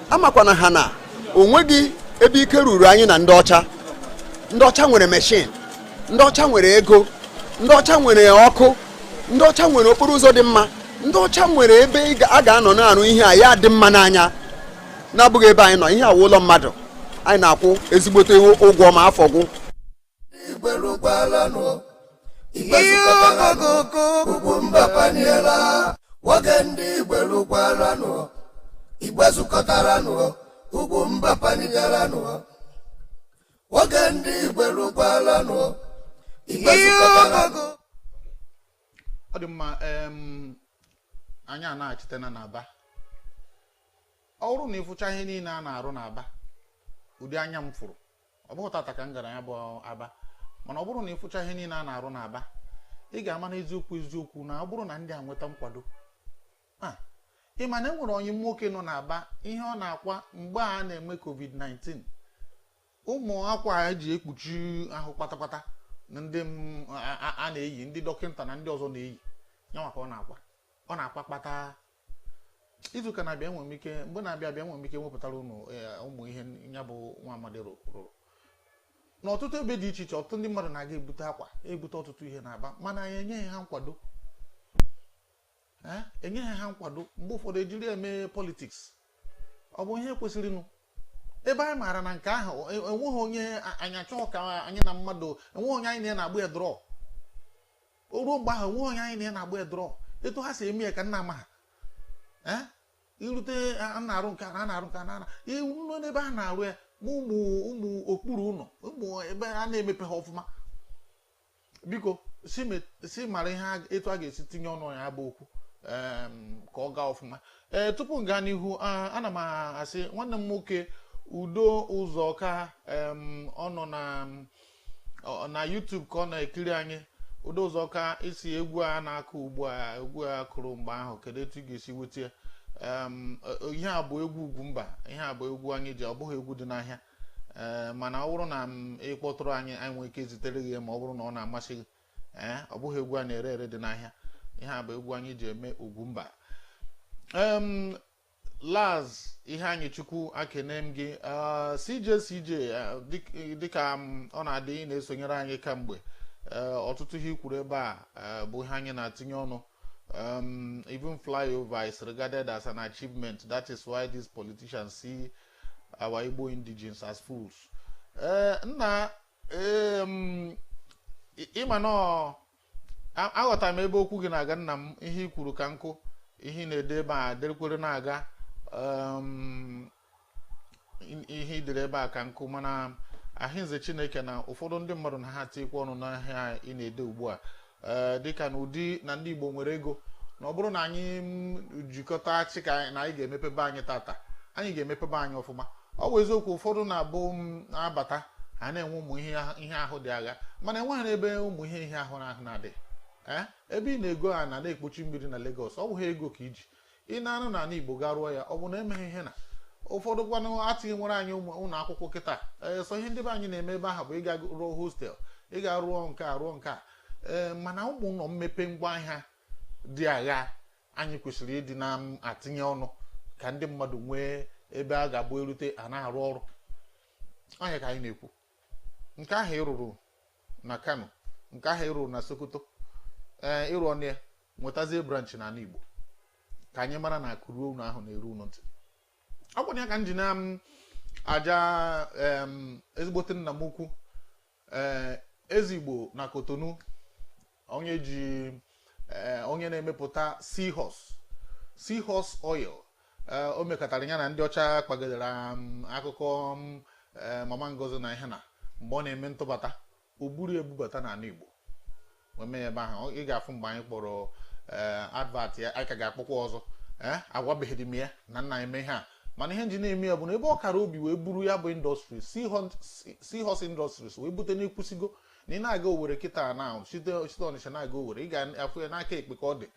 Amakwana ha na onweghị ebe ike ruru anyị na ndị ọcha. Ndị ọcha nwere machine, ndị ọcha nwere ego, ndị ọcha nwere ọkụ, ndị ọcha nwere okporo ụzọ dị mma, ndị ọcha nwere ebe a ga-anọ na-arụ ihe a ya dị mma n'anya. Na-abụghị ebe anyị nọ, ihe awụ ụlọ mmadụ anyị na-akwụ ezigbote ụgwọ ma afọ gwụ. Ugwumba paniela nwoke ndị igbelukwala igbe zukọtara Ugwumba paniela nwoke ndị igbelukwala igbe zukọtara. Ọ dị mma, anyị a na-achite na n'Aba. Ọ bụrụ na ịfụcha ihe niile a na-arụ n'Aba ụdị anya m fụrụ, ọ bụghị tata ka m gara ya bụ Aba, mana ọ bụrụ na ịfụcha ihe niile a na-arụ n'Aba ị ga-ama na eziokwu na ọ bụrụ na ndị a nweta nkwado ị ma na enwere onye nwoke nọ n'Aba ihe ọ na-akwa mgbe a na-eme COVID-19 ụmụ akwa eji ekpuchi ahụ kpatakpata na ndị a na-eyi ndị dọkịta na ndị ọzọ na-eyi ya maka ọ na-akwa kpata. Izuụka na-abịa enwe m ike mgbe na-abịa enwe m ike wepụtara ụmụ ihe ya bụ nwa amadi rụrụ n'ọtụtụ ebe dị iche iche. Ọtụtụ ndị mmadụ na-aga ebute akwa ebute ọtụtụ ihe n'Aba mana anyị enyeghị ha nkwado. Enyeghị ha nkwado mgbe ụfọdụ ejiri eme politiks. Ọ bụ ihe kwesịrịnụ ebe anyị maara na nke ahụ enweghị onye anyị achọghị ka anyị na mmadụ enweghị onye anyị na-agba ya drọ. O ruo mgbe ahụ enweghị onye anyị na-agba ya drọ. Etu ha si eme ya ka nna ama ha irute a na-arụ nke a na-arụ nke a iwu nọ n'ebe a na-arụ ya ma ụmụ okpuru ụlọ ụmụ ebe a na-emepe ha ọfụma. Biko si mara ihe etu a ga-esi tinye ọnụ ya bụ okwu ka ọ gaa ọfụma. Tupu m gaa n'ihu ana m asị nwanne m nwoke Udo Ụzọka ọ nọ na YouTube ka ọ na-ekiri anyị. Udo Ụzọka isi egwu a na-akụ ugbu a egwu a kụrụ mgbe ahụ kedu etu ị ga-esi weta ya? Ihe a bụ egwu Ugwumba, ihe a bụ egwu anyị ji, ọ bụghị egwu dị n'ahịa. Mana ọ bụrụ na ịkpọtụrụ anyị nwere ike zitere gị ma ọ bụrụ na ọ na-amasị gị. Ọ bụghị egwu a na-ere ere dị n'ahịa. Ihe a bụ egwu anyị ji eme Ugwumba. Laz ihe anyị chukwu akene m gị CJ dịka ọ na-adị na-esonyere anyị kamgbe. Ọtụtụ ihe ikwuru ebe a bụ ihe anyị na-atinye ọnụ. Even flyover is regarded as an achievement. That is why these politicians see our Igbo indigenes as fools. Nna ịma na aghọtara m ebe okwu gị na-aga nna m. Ihe i kwuru ka nkụ, ihe na-ede ebe a derekwere na-aga ihe idere ebe a ka nkụ, mana ahịnze Chineke na ụfọdụ ndị mmadụ na ha tikwa ọnụ n'ahịa ị na-ede ugbu a dịka na ụdị na ndị Igbo nwere ego na ọ bụrụ na anyị jikọta achị ka na anyị ga-emepebe anyị tata anyị ga-emepebe anyị ọfụma. Ọ bụ eziokwu ụfọdụ na-abụ abata ha na-enwe ụmụ ihe ahụ dị agha mana enweghị ebe ụmụ ihe ahụ na-adị. Ebe ị na-ego a na-ekpochi mmiri na Lagos ọ bụghị ego ka iji ị na-anụ na ala Igbo ga rụọ ya ọ bụ na emeghị ihe na ụfọdụ kwanụ atịghị nwere anyị ụlọ akwụkwọ kịta. So ihe ndị be anyị na-eme ebe ahụ bụ ịga rụọ hostel, ịga rụọ nke a rụọ nke a. Mana ụmụ ụlọ mmepe ngwaahịa dị agha anyị kwesịrị ịdị na-atinye ọnụ ka ndị mmadụ nwee ebe a ga-abụ erute a na-arụ ọrụ. onye ka anyị na-ekwu nke ahụ ịrụrụ na Kano, nke ahụ ịrụrụ na Sokoto, ịrụ ọnụ ya nwetazie branch na Igbo ka anyị mara na akụ ruo unu ahụ na-eru unu ntị. Ọ bụ ya ka m ji na aja ezigbote nna m ukwu Ezigbo na Kotonu, onye na-emepụta seahorse oil. O mekọtara ya na ndị ọcha kpagidere akụkọ Mama Ngozi na ihe na mgbe ọ na-eme ntụbata o buru ebubata n'ala Igbo wee mee ebe ahụ. Ị ga-afụ mgbe anyị kpọrọ advert ya, anyị ka ga-akpọkwa ọzọ agwabeghị m ya na nna eme ihe a, mana ihe nji na-eme ya bụ na ebe ọ kara obi wee buru ya bụ industry seahorse industries wee bute n'ekwusigo na ị na-aga Owerri kịta na site Ọnịsha na-aga Owerri, ị ga-afụ ya n'aka ekpe ka ọ dị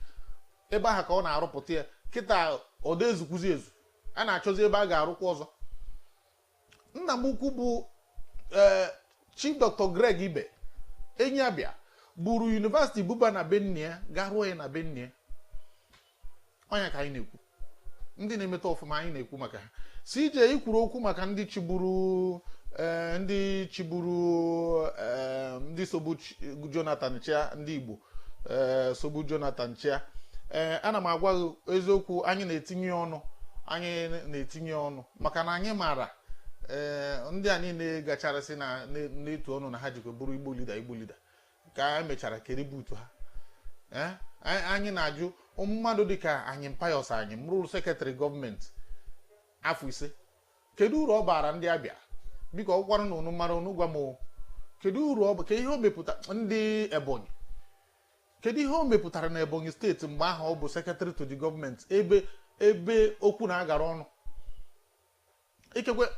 ebe ahụ ka ọ na-arụpụta ya kịta. Ọ dị ezukwuzi ezu, a na-achọzi ebe a ga-arụkwa ọzọ. Nna m ukwu bụ Chief Dr. Greg Ibe enyi abịa buru University buba na Benue ga rụọ ya na Benue. Onye ka anyị na-ekwu ndị na-emeta ọfụma, anyị na-ekwu maka ha. CJ ikwuru okwu maka ndị chigburu ndị sogbu Jonathan Chia, ndị Igbo sogbu Jonathan Chia. Ana m agwa gị eziokwu, anyị na-etinye ọnụ maka na anyị maara ndị a niile gacharasị na n'etu ọnụ na ha jikwa bụrụ Igbo leader ka emechara kere buutu ha. Anyị na-ajụ mmadụ dịka anyị Pius anyị mụrụ sekretarị gọọmenti afọ 5, kedu uru ọ bara ndị Abịa? Biko ọkwara na unu mara, unu gwa m kedu uru ọ bụ, ka ihe o mepụta ndị Ebonyi, kedu ihe o mepụtara na Ebonyi steeti mgbe ahụ ọ bụ sekretarị to the gọọmenti ebe okwu na-agara ọnụ. Ikekwe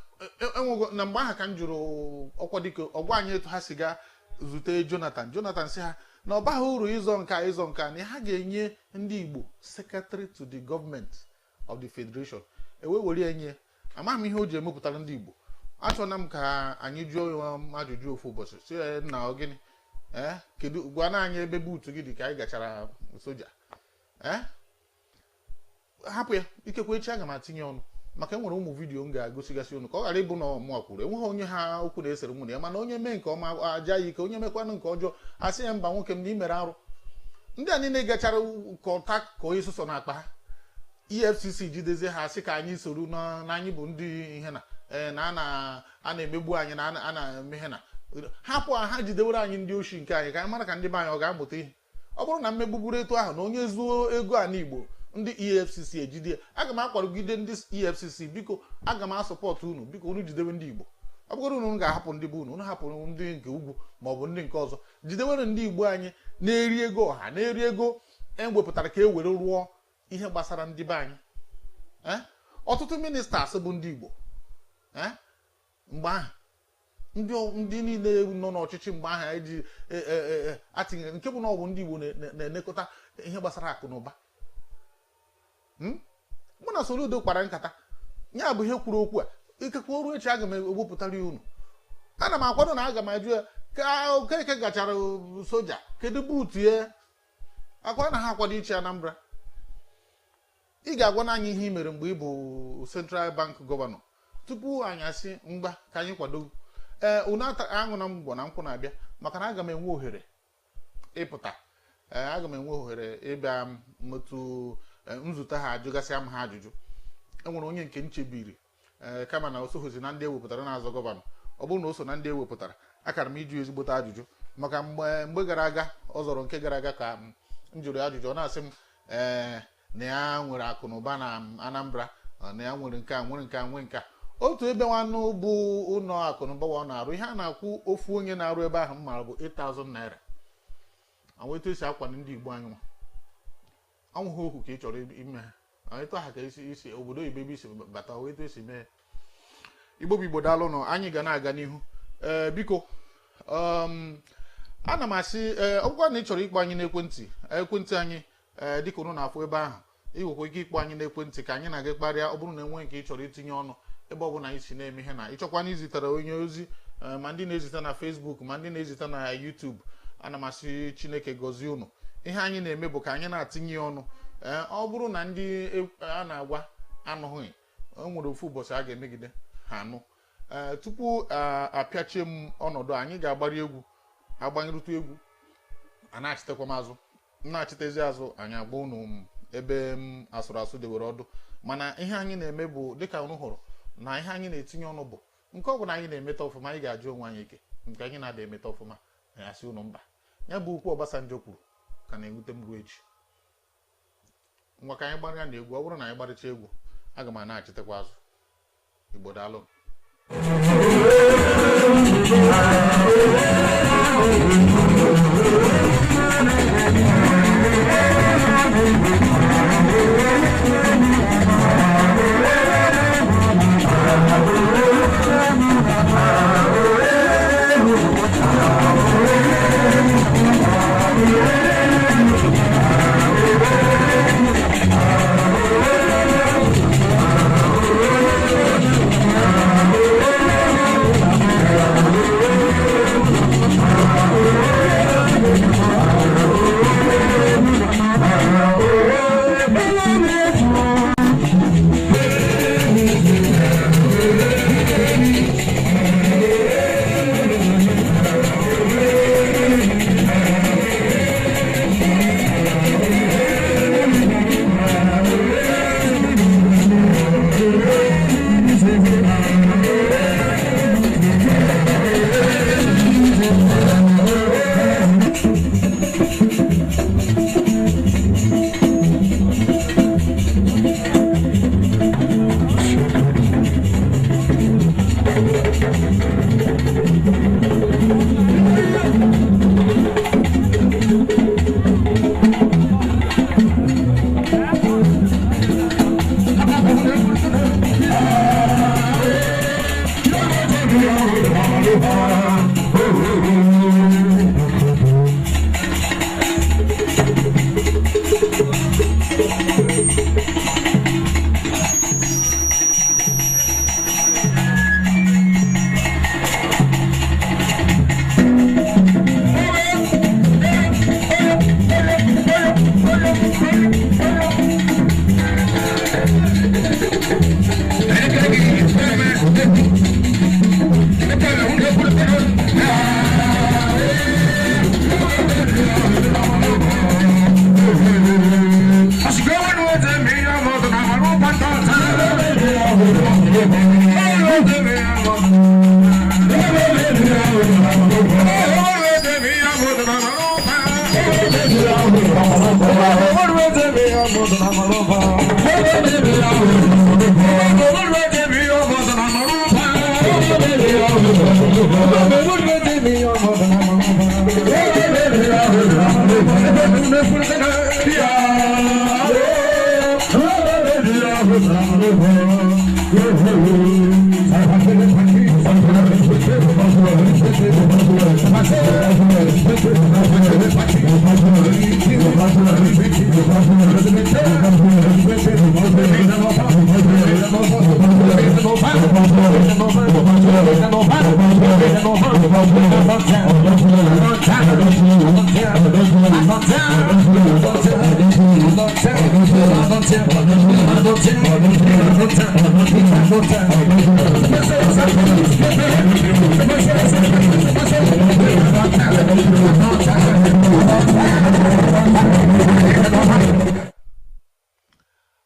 enwego na mgbe ahụ ka m jụrụ ọkwa dịka ọgwa anyị etu ha si ga zute Jonathan si ha na ọ baghị uru ịzọ nka na ha ga-enye ndị Igbo secretary to the government of the federation. Were enye amaghị m ihe o ji emepụtara ndị Igbo. Achọna m ka anyị jụọ ajụjụ ofu ụbọchị si na ogini kedu gwa na anyị ebe buutu gị dị ka anyị gachara soja hapụ ya. Ikekwe echi aga m atinye ọnụ maka enwere ụmụ vidiyo m ga-agosigasị unu ka ọ ghara ịbụ na ọmụa kwuru enweghị onye ha okwu na-esere mụ na ya, mana onye mee nke ọma aja ya ike, onye mekwanụ nke ọjọọ asị ya mba nwoke m na imere arụ. Ndị a niile gachara ka onye sụsọ na akpa ha, EFCC jidezie ha asị ka anyị soro na anyị bụ ndị ihe na a na-emegbu anyị na a na-eme ihe na hapụ ha jidewere anyị ndị oshi nke anyị ka anyị mara ka ndị be anyị ọ ga-amụta ihe. Ọ bụrụ na mmegbu buru etu ahụ na onye zuo ego a n'Igbo ndị EFCC ejide, aga m akwarugide ndị EFCC, biko aga m asọpọtụ unu, biko unu jidewe ndị Igbo. Ọ bụrụ unu ga-ahapụ ndị be unu hapụrụ ndị nke ugwu maọbụ ndị nke ọzọ, jidewere ndị Igbo anyị na-eri ego ọha, na-eri ego ewepụtara ka e were rụọ ihe gbasara ndị be anyị. Ọtụtụ ministers bụ ndị Igbo. Mgbe ahụ ndị niile nọ n'ọchịchị mgbe ahụ eji atinye nke bụ na ọ bụ ndị Igbo na-elekọta ihe gbasara akụ na ụba. Mụ na Soludo kpara nkata ya bụ ihe kwuru okwu a, ikekwe ọrụ echi aga m ewepụtara ya unu. Ana m akwado na aga m ajụ ya ka Okeke gachara soja, kedu buutu ya akwa na ha akwado ichi Anambra. Ị ga-agwa na anyị ihe i mere mgbe ị bụ Central Bank gọvanọ tupu anyị asị mgba ka anyị kwado. Unu aṅụ na mgbọ na nkwụ na-abịa maka na aga m enwe ohere ịpụta, aga m enwe ohere ịbịa metụ nzute ha ajụgasị m ha ajụjụ. Enwere onye nke nchebiri kama na osoghịzi na ndị ewepụtara na-azọ gọvanọ. Ọ bụrụ na o so na ndị ewepụtara, akara m ịjụ ezigbote ajụjụ maka mgbe gara aga ọ zọrọ nke gara aga ka m jụrụ ya ajụjụ, ọ na-asị m na ya nwere akụ na ụba na Anambra, na ya nwere nke a nwere nke a nwee nke a. Otu ebe nwanụ bụ ụlọ akụ na ụba ọ na-arụ, ihe a na-akwụ ofu onye na-arụ ebe ahụ m mara bụ 8,000 naira. Etu esi akwado ndị Igbo anyị nwa anwụghị okwu ka ị chọrọ ime ha, etu aha ka isi obodo Igbo ebe isi bata etu esi mee. Igbo bụ Igbo daalụ nọ, anyị ga na-aga n'ihu. Biko ana m asị ọgwụkwa na ị chọrọ ịkpọ anyị n'ekwentị anyị dịka unu na-afụ ebe ahụ, iwekwa ike ịkpọ anyị n'ekwentị ka anyị na-aga kparịa. Ọ bụrụ na enwe nke ị chọrọ itinye ọnụ ebe ọ bụla anyị si na-eme ihe na ịchọkwa na izitere onye ozi, ma ndị na-ezite na Facebook ma ndị na-ezite na YouTube, ana m asị Chineke gọzie unu. Ihe anyị na-eme bụ ka anyị na-atinye ọnụ. Ọ bụrụ na ndị a na-agwa anụghị, o nwere ofu ụbọchị a ga-emegide ha anụ. tupu apịachie m ọnọdụ anyị ga-agbari egwu agbanyerụtụ egwu a na-achitekwa m azụ na-achitezi azụ anyị agba unu ebe m asụrụ asụ dewere ọdụ mana ihe anyị na-eme bụ dịka unu hụrụ na ihe anyị na-etinye ọnụ bụ nke ọ bụ na anyị na-emeta ọfụma anyị ga-ajụ onwe anyị ike nke anyị na-ada emeta ọfụma anyị asị unu mba ya bụ ukwu Obasanjo kwuru ka na-ewute m ruo echi ngwa ka anyị gbara na egwu ọ bụrụ na anyị gbarịcha egwu aga m na-achitekwa azụ Igbo daalụ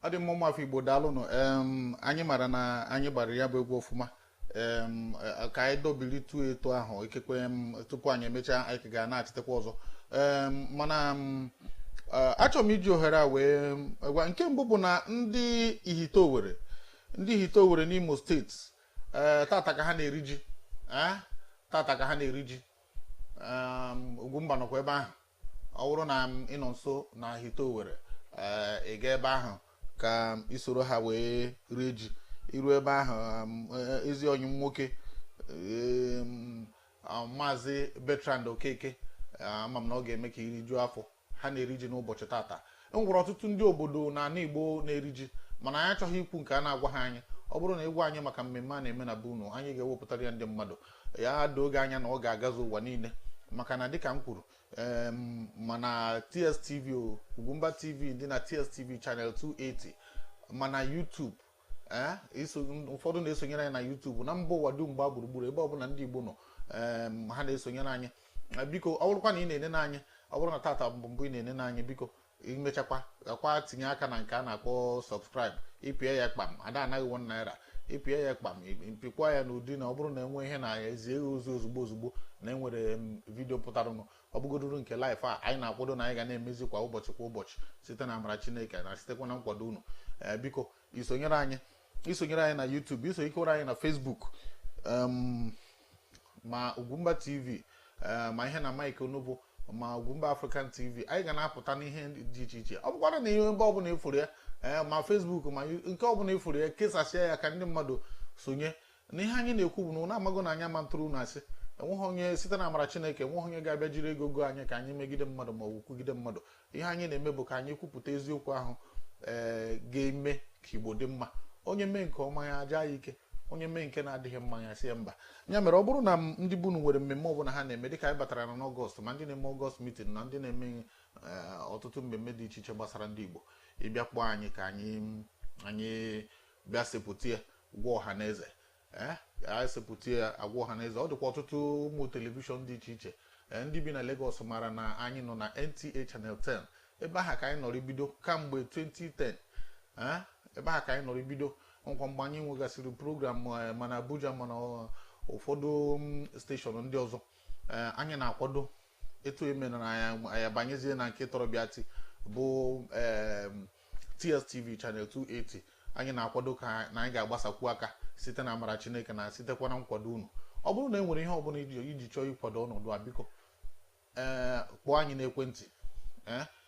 adị mma ụmụafọ Igbo daalụnụ anyị mara na anyị gbara ya bụ egwu ọfụma ka anyị dobili tuo eto ahụ ikekwe tupu anyị emechaa anyị ga na-achitekwa ọzọ mana achọrọ m iji ohere a wee gwa nke mbụ bụ na ndị ihite Owerri n'Imo steeti tata ka ha na-eri ji Ugwumba nọkwa ebe ahụ ọ bụrụ na ịnọ nso na ihite Owerri ị ga ebe ahụ ka isoro ha wee rie ji iru ebe ahụ ezi onye nwoke Maazị Bertrand Okeke ama m na ọ ga-eme ka iri ju afọ ha na-eri ji n'ụbọchị tata enwere ọtụtụ ndị obodo na ala Igbo na-eri ji mana anyị achọghị ikwu nke a na-agwa ha anyị ọ bụrụ na ịgwa anyị maka mmemme a na-eme na be unu anyị ga-ewepụtara ya ndị mmadụ ya doo oge anya na ọ ga-agazu ụwa niile maka na dịka m kwuru mana TSTV Ugwumba TV dị na TSTV channel 280 mana YouTube ụfọdụ na-esonyere anyị na YouTube na mba ụwa dum gbaa gburugburu ebe ọbụla ndị Igbo nọ ha na-esonyere anyị. Biko ọ bụrụkwa na ị na-enene anyị, ọ bụrụ na tata mbụ ị na-enene anyị, biko imechakwa gakwa tinye aka na nke a na-akpọ subscribe, ịpịa ya kpam, ada anaghị 1 naira, ịpịa ya kpam, mpịkwa ya n'ụdị na ọ bụrụ na enwe ihe na ya ezie ozi ozugbo na enwere vidio pụtaranụ ọ bụgodoro nke live a anyị na-akwado na anyị ga na-emezi kwa ụbọchị site na amara Chineke na sitekwa na nkwado unu. Biko isonyere anyị na YouTube, isonyere anyị na Facebook, ma Ugwumba TV, ma ihe na Mike Onovo, ma Ugwumba African TV. Anyị ga na-apụta n'ihe dị iche iche. Ọ bụkwara na ihe ebe ọbụla ifuru ya ma Facebook ma nke ọbụla ifuru ya kesasịa ya ka ndị mmadụ sonye na ihe anyị na-ekwu bụ na amago na anya ma ntụrụ na asị enweghị onye site na amara Chineke enweghị onye ga-abịa jiri ego go anyị ka anyị megide mmadụ ma ọ bụ kwugide mmadụ. Ihe anyị na-eme bụ ka anyị kwupụta eziokwu ahụ ga-eme ka Igbo dị mma. Onye mee nke ọma ya aja ya ike, onye mee nke na-adịghị mma ya sie mba. Ya mere ọ bụrụ na ndị bunu nwere mmemme ọbụla ha na-eme dịka anyị batara na n'Ọgọst, ma ndị na-eme Ọgọst meeting na ndị na-eme ọtụtụ mmemme dị iche iche gbasara ndị Igbo, ịbịa kpọọ anyị ka anyị bịa sepụta ya gwa ọha na eze. Anyị sepụta ya agwa ọha na eze. Ọ dịkwa ọtụtụ ụmụ telivishọn dị iche iche. Ndị bi na Lagos mara na anyị nọ na NTA Channel 10, ebe ahụ ka anyị nọrọ ibido kamgbe 2010. Ebe ahụ ka anyị nọrọ ibido nkwa mgbe anyị nwegasịrị program mana Abuja mana ụfọdụ steshọn ndị ọzọ. Anyị na-akwado etu emenara anyị banyezie na nke tọrọbịati bụ TSTV Channel 280. Anyị na-akwado ka na anyị ga-agbasakwu aka site na amara Chineke na sitekwa na nkwado unu. Ọ bụrụ na e nwere ihe ọbụla iji chọọ ịkwado ọnọdụ a, biko kpọọ anyị n'ekwentị.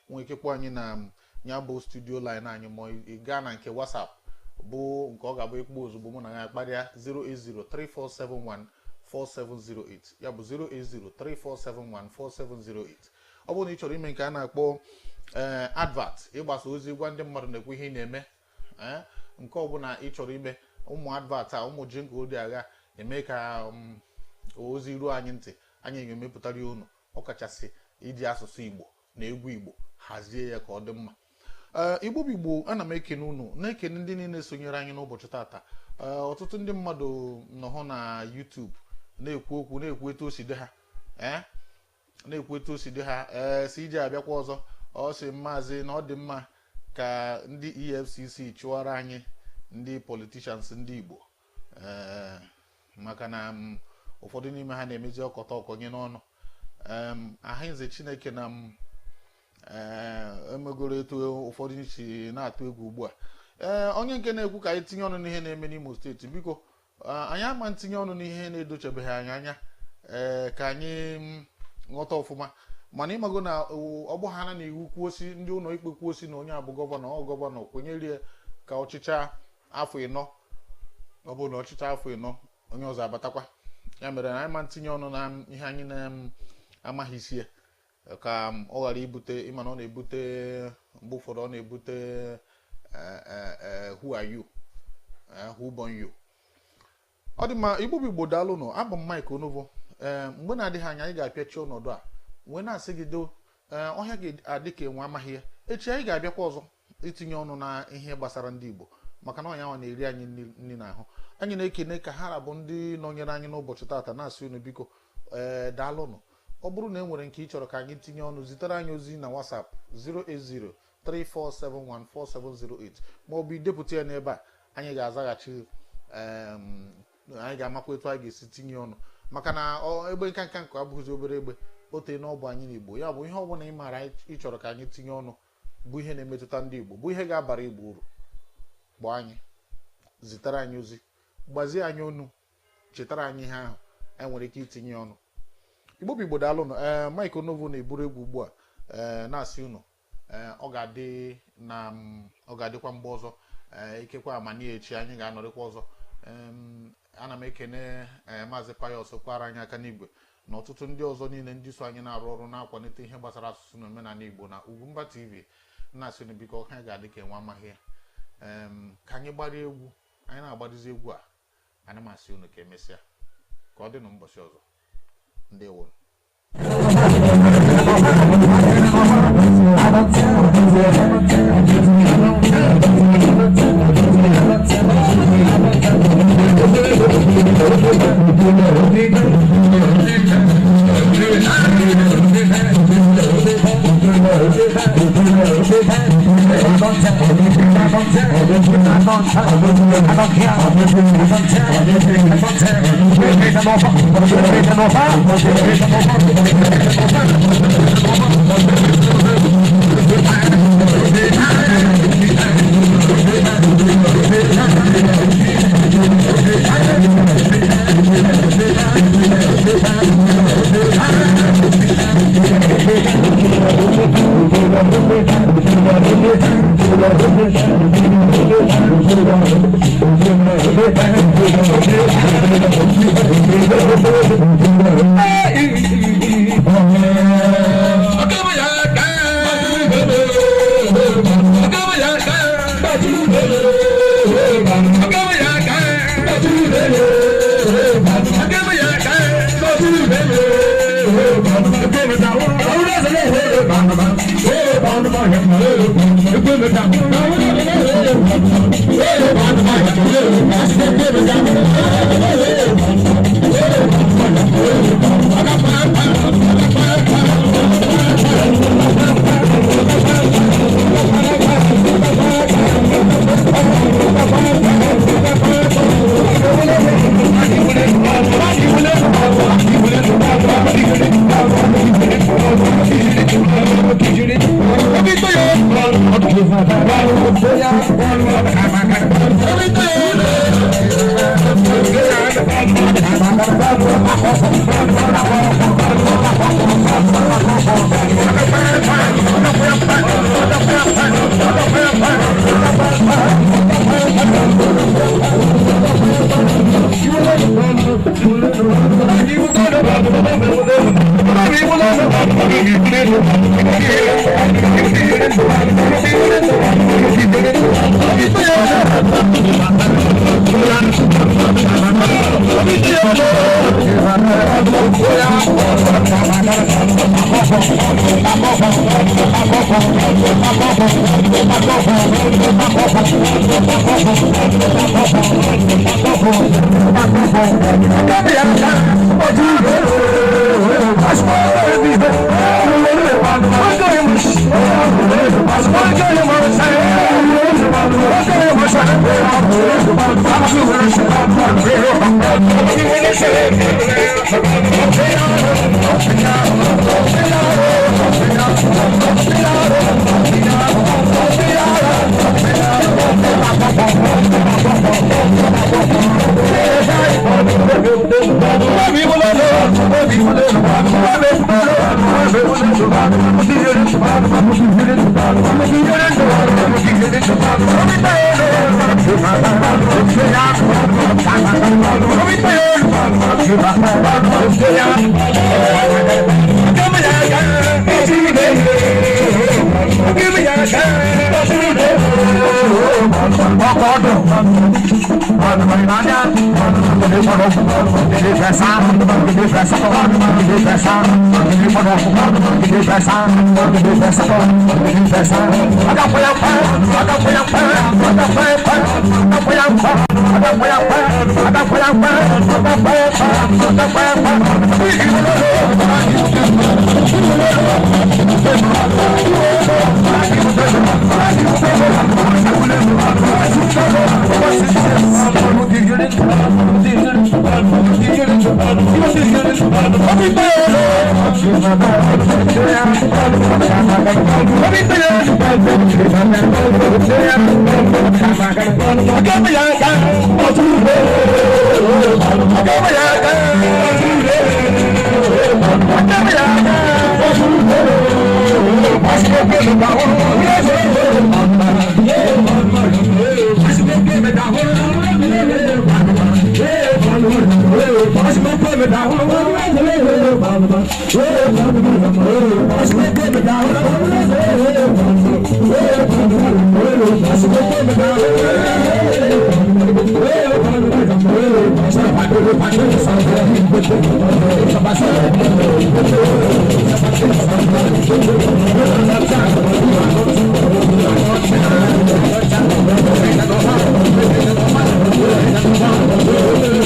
Nwee ike kpọọ anyị na ya bụ studio line anyị, ma ị gaa na nke WhatsApp bụ nke ọ ga-abụ ikpo ozugbo mụ na ya kparịa 08034714708, ya bụ 08034714708. Ọ bụrụ na ị chọrọ ime nke a na-akpọ advert, ịgbasa ozi gwa ndị mmadụ na-ekwu ihe ị na-eme, nke ọbụla ị chọrọ ime, ụmụ advert a ụmụ jingle dị agha eme ka ozi ruo anyị ntị, anyị ga-emepụtara ya unu, ọkachasị iji asụsụ Igbo na egwu Igbo hazie ya ka ọ dị mma. Igbo bụ Igbo, ana m ekene unu, na-ekene ndị niile sonyere anyị n'ụbọchị tata. Ọtụtụ ndị mmadụ nọ hụ na YouTube na-ekwu okwu, na-ekwu etu o si dị ha, na-ekwu etu o si dị ha. Si ije abịakwa ọzọ, ọ sị maazị na ọ dị mma ka ndị EFCC chụọrọ anyị ndị politicians ndị Igbo, maka na ụfọdụ n'ime ha na-emezi ọkọnye n'ọnụ. Ahụnze Chineke na emegoro etu ụfọdụ si na-atụ egwu ugbu a. Onye nke na-ekwu ka anyị tinye ọnụ n'ihe na-eme n'Imo steeti, biko anyị ama ntinye ọnụ n'ihe na-edochebeghị anyị anya, ka anyị nghọta ọfụma. Mana ịmago na ọgbọ ha na iwu kwuosi, ndị ụlọ ikpe kwuosi na onye abụ gọvanọ kwenyerie ka ọchịcha afọ 4, ọ bụ na ọchịcha afọ 4 onye ọzọ abatakwa. Ya mere na anyị ma ntinye ọnụ na ihe anyị na-amaghị isi ya, ka ọ ghara ibute, ịma na ọ na-ebute mgbe ụfọdụ ọ na-ebute who are you, who born you. Ọ dị mma. Igbo bụ Igbo, daalụ nụ. Abụ m Mike Onovo. Mgbe na-adịghị anya anyị ga-apịachi ọnọdụ a wee na-asị gị do ọhịa ga-adị ka enwe amaghị ya. Echi anyị ga-abịakwa ọzọ itinye ọnụ na ihe gbasara ndị Igbo, maka na ọnya na-eri anyị nri n'ahụ. Anyị na-ekene ka ha bụ ndị nọnyere anyị n'ụbọchị tata, na-asị unu biko daalụ nụ. Ọ bụrụ na e nwere nke ị chọrọ ka anyị tinye ọnụ, zitere anyị ozi na WhatsApp 08034714708, ma ọ bụ idepụta ya n'ebe a, anyị ga-azaghachi. Anyị ga-amakwa etu anyị ga-esi tinye ọnụ, maka na egbe nka abụghịzi obere egbe, ote na ọ bụ anyị n'Igbo. Ya bụ ihe ọbụla ị maara ị chọrọ ka anyị tinye ọnụ bụ ihe na-emetụta ndị Igbo, bụ ihe ga-abara Igbo uru, kpọọ anyị, zitere anyị ozi, gbazie anyị ọnụ, chetara anyị ihe ahụ anyị nwere ike itinye ọnụ. Igbo bụ Igbo, daalụ nụ. Mike Onovo na-eburu egwu ugbu a, na-asị unu ọ ga-adịkwa mgbe ọzọ, ikekwa amani echi anyị ga-anọrịkwa ọzọ. Ana m ekene maazị Payos kwara anyị aka n'igwe na ọtụtụ ndị ọzọ niile ndị so anyị na-arụ ọrụ na-akwalite ihe gbasara asụsụ na omenala Igbo na Ugwumba TV. Na-asị unu biko ha ga-adị ka enwe amaghị ya. Ka anyị gbara egwu, anyị na-agbadizi egwu a, ana m asị unu ka emesịa, ka ọ dị n'ụbọchị ọzọ. Ndewo. Thank you.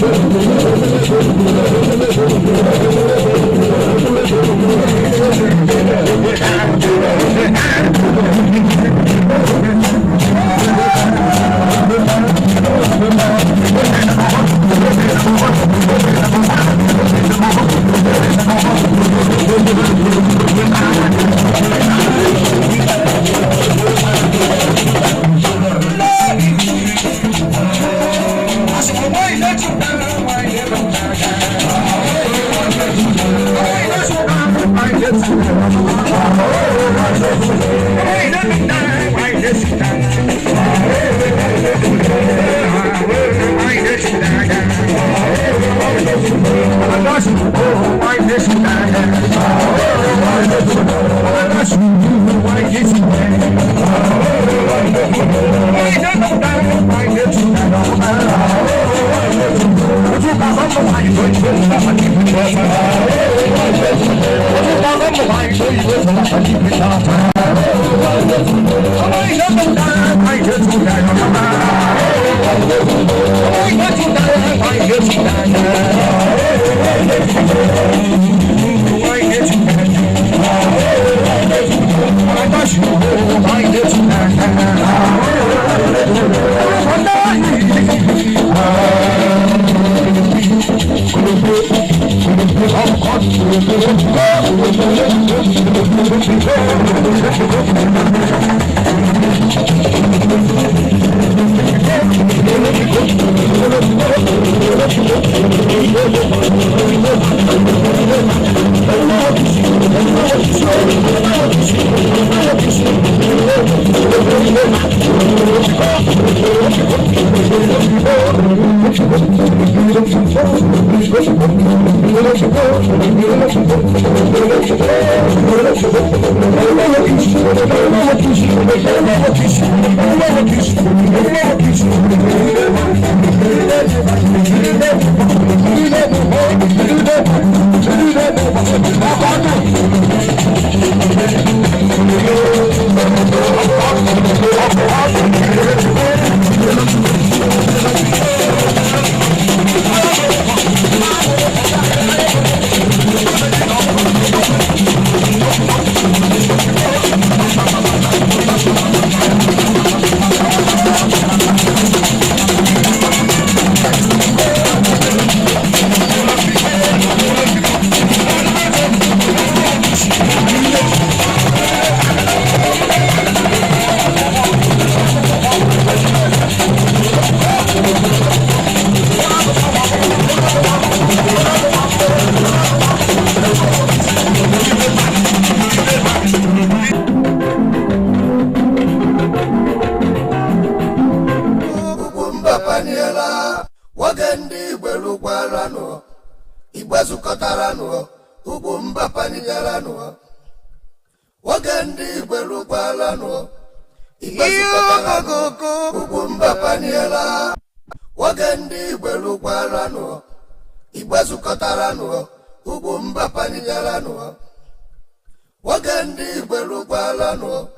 Thank you. Ugwumba panigarano Wagandi Belubalano Ugwumba paniela Wagandi Belubalano Ibazukatarano Ugwumba panigarano Wagandi Belubalano